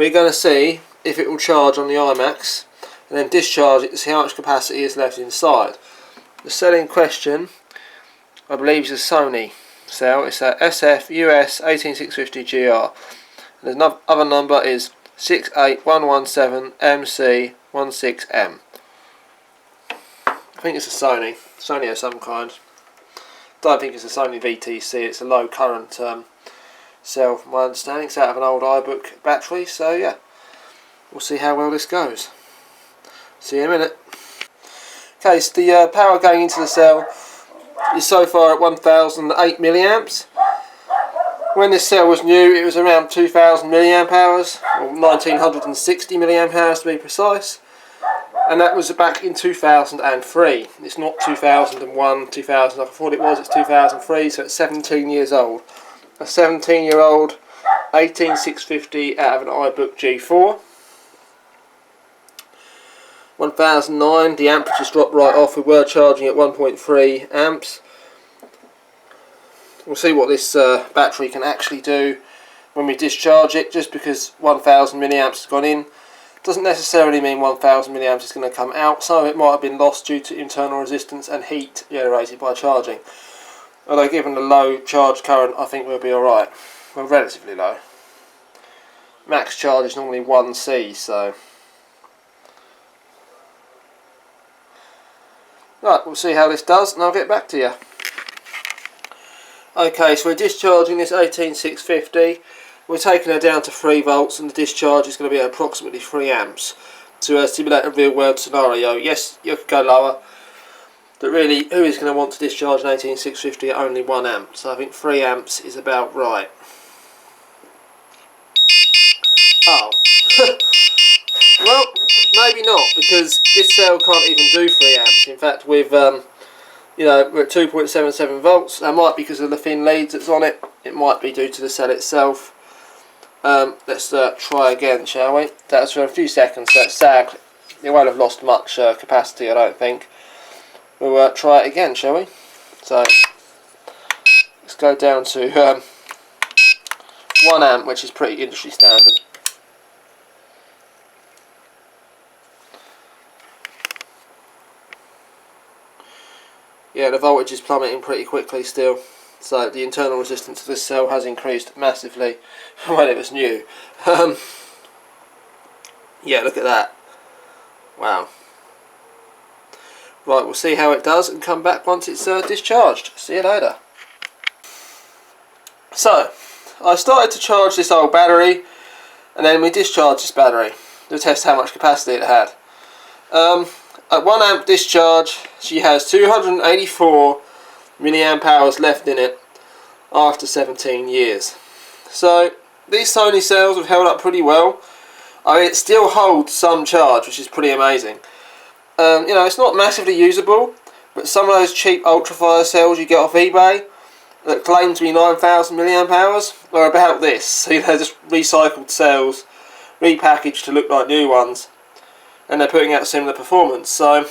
we're going to see if it will charge on the iMacs and then discharge it to see how much capacity is left inside. The cell in question, I believe, is a Sony cell. It's a SF-US18650GR. And the other number is 68117MC16M. I think it's a Sony of some kind. Don't think it's a Sony VTC. It's a low current cell from my understanding. It's out of an old iBook battery, so yeah, we'll see how well this goes. See you in a minute. Okay, so the power going into the cell is so far at 1008 milliamps. When this cell was new, it was around 2000 milliamp hours, or 1960 milliamp hours to be precise, and that was back in 2003. It's not 2001, 2000 like I thought it was. It's 2003, so it's 17 years old. A 17-year-old 18650 out of an iBook G4. 1009, the amperage just dropped right off. We were charging at 1.3 amps. We'll see what this battery can actually do when we discharge it. Just because 1000 milliamps has gone in doesn't necessarily mean 1000 milliamps is going to come out. Some of it might have been lost due to internal resistance and heat generated by charging. Although given the low charge current, I think we'll be alright. Well, relatively low. Max charge is normally 1C, so... Right, we'll see how this does and I'll get back to you. Okay, so we're discharging this 18650. We're taking her down to 3 volts and the discharge is going to be at approximately 3 amps to simulate a real world scenario. Yes, you could go lower, but really, who is going to want to discharge an 18650 at only 1 amp? So I think 3 amps is about right. Oh. Well, maybe not, because this cell can't even do 3 amps. In fact, with you know, we're at 2.77 volts. That might be because of the thin leads that's on it. It might be due to the cell itself. Let's try again, shall we? That was for a few seconds, so it's sagged. It won't have lost much capacity, I don't think. We'll try it again, shall we? So, let's go down to 1 amp, which is pretty industry standard. Yeah, the voltage is plummeting pretty quickly still, so the internal resistance of this cell has increased massively when it was new. Yeah, look at that. Wow. Right, we'll see how it does and come back once it's discharged. See you later. So, I started to charge this old battery, and then we discharged this battery to test how much capacity it had. At 1 amp discharge, she has 284 milliamp hours left in it after 17 years. So these Sony cells have held up pretty well. I mean, it still holds some charge, which is pretty amazing. You know, it's not massively usable, but some of those cheap Ultrafire cells you get off eBay that claim to be 9,000 milliamp hours are about this. So, you know, just recycled cells, repackaged to look like new ones, and they're putting out similar performance. So